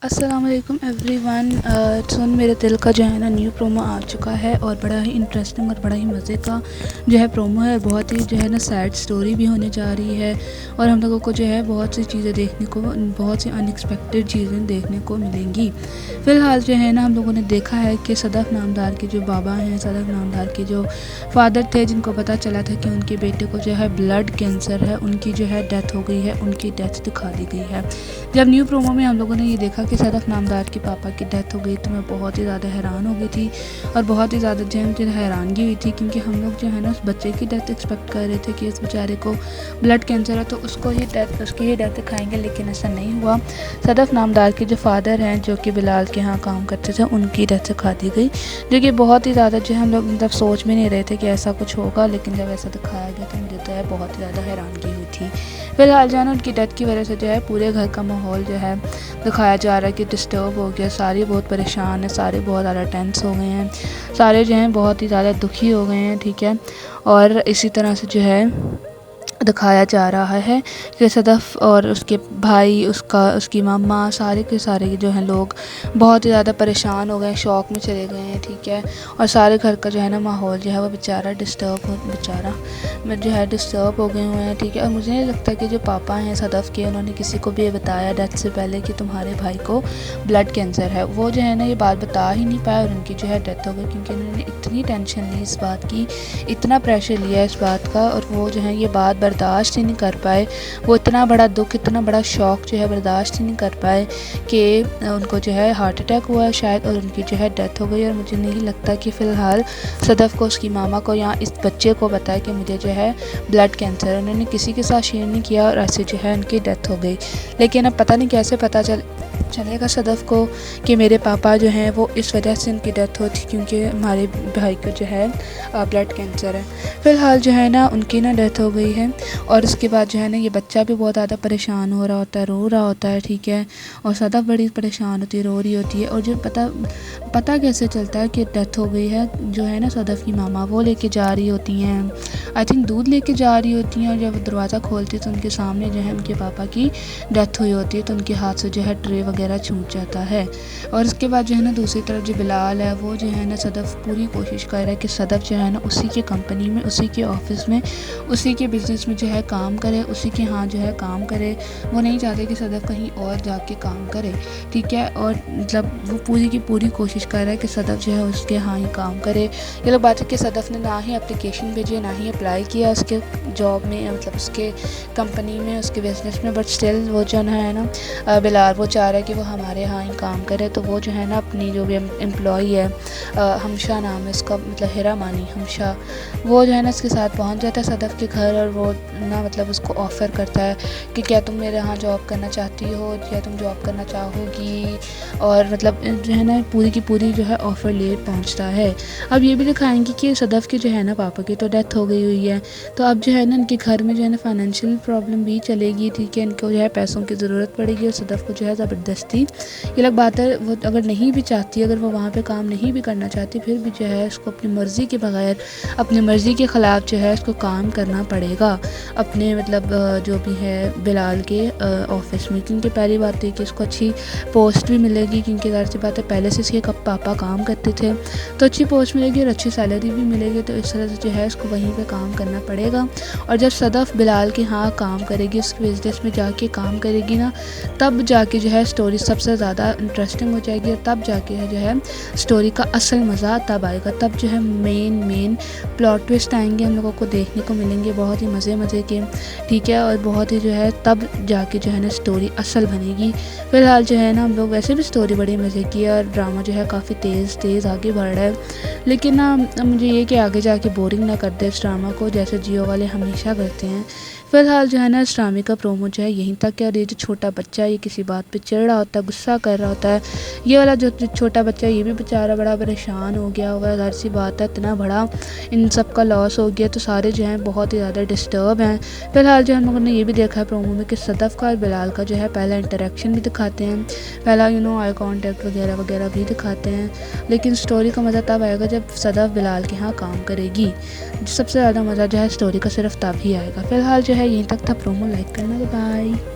अस्सलाम वालेकुम एवरीवन। सुन मेरे दिल का जो है ना न्यू प्रोमो आ चुका है और बड़ा ही इंटरेस्टिंग और बड़ा ही मज़े का जो है प्रोमो है। बहुत ही जो है ना सैड स्टोरी भी होने जा रही है और हम लोगों को जो है बहुत सी चीज़ें देखने को, बहुत सी अनएक्सपेक्टेड चीज़ें देखने को मिलेंगी। फ़िलहाल जो है ना हम लोगों ने देखा है कि सदफ़ नामदार के जो बाबा हैं, सदफ़ नामदार के जो फादर थे, जिनको पता चला था कि उनके बेटे को जो है ब्लड कैंसर है, उनकी जो है डेथ हो गई है, उनकी डेथ दिखा दी गई है। जब न्यू प्रोमो में हम लोगों ने ये देखा कि सदफ़ नामदार के पापा की डेथ हो गई तो मैं बहुत ही ज़्यादा हैरान हो गई थी और बहुत ही ज़्यादा जो है मुझे हैरानगी हुई थी, क्योंकि हम लोग जो है ना उस बच्चे की डेथ एक्सपेक्ट कर रहे थे कि इस बेचारे को ब्लड कैंसर है तो उसकी ही डेथ दिखाएंगे, लेकिन ऐसा नहीं हुआ। सदफ़ नामदार के जो फादर हैं, जो कि बिलाल के यहाँ काम करते थे, उनकी डेथ दिखा दी गई, जो कि बहुत ही ज़्यादा जो है हम लोग मतलब सोच भी नहीं रहे थे कि ऐसा कुछ होगा, लेकिन जब ऐसा दिखाया गया तो मुझे तो है बहुत ही ज़्यादा हैरानगी हुई थी। फ़िलहाल जो है ना उनकी डेथ की वजह से जो है पूरे घर का माहौल जो है दिखाया जा रहा है कि डिस्टर्ब हो गया, सारे बहुत परेशान हैं, सारे बहुत ज़्यादा टेंस हो गए हैं, सारे जो हैं बहुत ही ज़्यादा दुखी हो गए हैं, ठीक है। और इसी तरह से जो है दिखाया जा रहा है कि सदफ़ और उसके भाई, उसकी मम्मा, सारे के सारे जो हैं लोग बहुत ही ज़्यादा परेशान हो गए, शॉक में चले गए हैं, ठीक है। और सारे घर का जो है ना माहौल जो है वो बेचारा डिस्टर्ब हो गए हुए हैं, ठीक है। और मुझे नहीं लगता कि जो पापा हैं सदफ़ के, उन्होंने किसी को भी ये बताया डेथ से पहले कि तुम्हारे भाई को ब्लड कैंसर है। वो जो है ना ये बात बता ही नहीं पाए और उनकी जो है डेथ हो गई, क्योंकि उन्होंने इतनी टेंशन ली इस बात की, इतना प्रेशर लिया इस बात का, और वो जो है ये बात बर्दाश्त ही नहीं कर पाए। वो इतना बड़ा दुख, इतना बड़ा शौक़ जो है बर्दाश्त ही नहीं कर पाए कि उनको जो है हार्ट अटैक हुआ है शायद, और उनकी जो है डेथ हो गई। और मुझे नहीं लगता कि फ़िलहाल सदफ़ को, उसकी मामा को या इस बच्चे को पता है कि मुझे जो है ब्लड कैंसर है। उन्होंने किसी के साथ शेयर नहीं किया और ऐसे जो है उनकी डेथ हो गई। लेकिन अब पता नहीं कैसे पता चलेगा सदफ़ को कि मेरे पापा जो हैं वो इस वजह से उनकी डेथ हुई थी क्योंकि हमारे भाई को जो है ब्लड कैंसर है। फ़िलहाल जो है ना उनकी ना डेथ हो गई है और उसके बाद जो है ना ये बच्चा भी बहुत ज़्यादा परेशान हो रहा होता है, रो रहा होता है, ठीक है। और सदफ़ बड़ी परेशान होती है, रो रही होती है। और जो पता कैसे चलता है कि डेथ हो गई है, जो है ना सदफ़ की मामा वो लेके जा रही होती हैं, आई थिंक दूध लेके जा रही होती हैं, और जब दरवाज़ा खोलती तो उनके सामने जो है उनके पापा की डेथ हुई होती है, तो उनके हाथ से जो है ट्रे वगैरह छूट जाता है। और उसके बाद जो है ना दूसरी तरफ जो बिलाल है, वो जो है ना सदफ़ पूरी कोशिश कर रहा है कि सदफ़ जो है ना उसी के कंपनी में, उसी के ऑफ़िस में, उसी के बिज़नेस में जो है काम करे, उसी के यहाँ जो है काम करे। वो नहीं चाहते कि सदफ़ कहीं और जाके काम करे, ठीक है। और मतलब वो पूरी की पूरी कोशिश कर रहा है कि सदफ़ जो है उसके यहाँ ही काम करे। ये लोग बात है कि सदफ़ ने ना ही एप्लीकेशन भेजी, ना ही अप्लाई किया उसके जॉब में, मतलब उसके कंपनी में, उसके बिज़नेस में, बट स्टिल वो जो है ना बिलाल वो चाह रहा है कि वो हमारे यहाँ ही काम करे। तो वो जो है ना अपनी जो भी एम्प्लॉई है, हमशा नाम है उसका, मतलब हिरा मानी हमशा, वो जो है ना उसके साथ पहुँच जाता है सदफ़ के घर और वो ना मतलब उसको ऑफ़र करता है कि क्या तुम मेरे यहाँ जॉब करना चाहती हो, या तुम जॉब करना चाहोगी। और मतलब जो है ना पूरी की पूरी जो है ऑफ़र ले पहुँचता है। अब ये भी दिखाएंगे कि सदफ़ के जो है ना पापा की तो डेथ हो गई हुई है, तो अब जो है ना इनके घर में जो है ना फाइनेंशियल प्रॉब्लम भी चलेगी, ठीक है। इनको जो है पैसों की ज़रूरत पड़ेगी और सदफ़ को जो है ज़बरदस्ती, ये लोग बात है, वो अगर नहीं भी चाहती, अगर वो वहाँ पे काम नहीं भी करना चाहती, फिर भी जो है उसको अपनी मर्ज़ी के बगैर, अपनी मर्ज़ी के ख़िलाफ़ जो है उसको काम करना पड़ेगा अपने मतलब जो भी है बिलाल के ऑफ़िस में। क्योंकि पहली बात है कि इसको अच्छी पोस्ट भी मिलेगी, क्योंकि ज़ाहिर सी बात है पहले से इसके पापा काम करते थे, तो अच्छी पोस्ट मिलेगी और अच्छी सैलरी भी मिलेगी। तो इस तरह से जो है इसको वहीं पे काम करना पड़ेगा। और जब सदफ़ बिलाल के यहाँ काम करेगी, उसके बिज़नेस में जाके काम करेगी ना, तब जाके जो है स्टोरी सबसे ज़्यादा इंटरेस्टिंग हो जाएगी, और तब जाके जो है स्टोरी का असल मज़ा तब आएगा। तब जो है मेन प्लॉट ट्विस्ट आएंगे, हम लोगों को देखने को मिलेंगे बहुत ही मज़े के, ठीक है। और बहुत ही जो है तब जाके जो है ना स्टोरी असल बनेगी। फ़िलहाल जो है ना हम लोग वैसे भी स्टोरी बड़ी मज़े की है और ड्रामा जो है काफ़ी तेज़ आगे बढ़ रहा है, लेकिन ना मुझे ये कि आगे जाके बोरिंग ना कर दे इस ड्रामा को, जैसे जियो वाले हमेशा करते हैं। फ़िलहाल जो है ना इस ड्रामे का प्रोमो जो है यहीं तक है। और ये जो छोटा बच्चा है, ये किसी बात पे चिढ़ रहा होता है, गुस्सा कर रहा होता है, ये वाला जो छोटा बच्चा है ये भी बेचारा बड़ा परेशान हो गया हुआ है। ज़ाहिर सी बात है इतना बड़ा इन सब का लॉस हो गया, तो सारे जो हैं बहुत ही ज़्यादा डिस्टर्ब हैं। फ़िलहाल जो हम लोगों ने ये भी देखा है प्रोमो में कि सदफ़ का और बिलाल का जो है पहला इंटरेक्शन भी दिखाते हैं, पहला आई कॉन्टैक्ट वगैरह भी दिखाते हैं। लेकिन स्टोरी का मज़ा तब आएगा जब सदफ़ बिलाल के यहाँ काम करेगी। सबसे ज़्यादा मज़ा जो है स्टोरी का सिर्फ तब ही आएगा। फ़िलहाल जो है यहीं तक था प्रोमो। लाइक करना, बाय।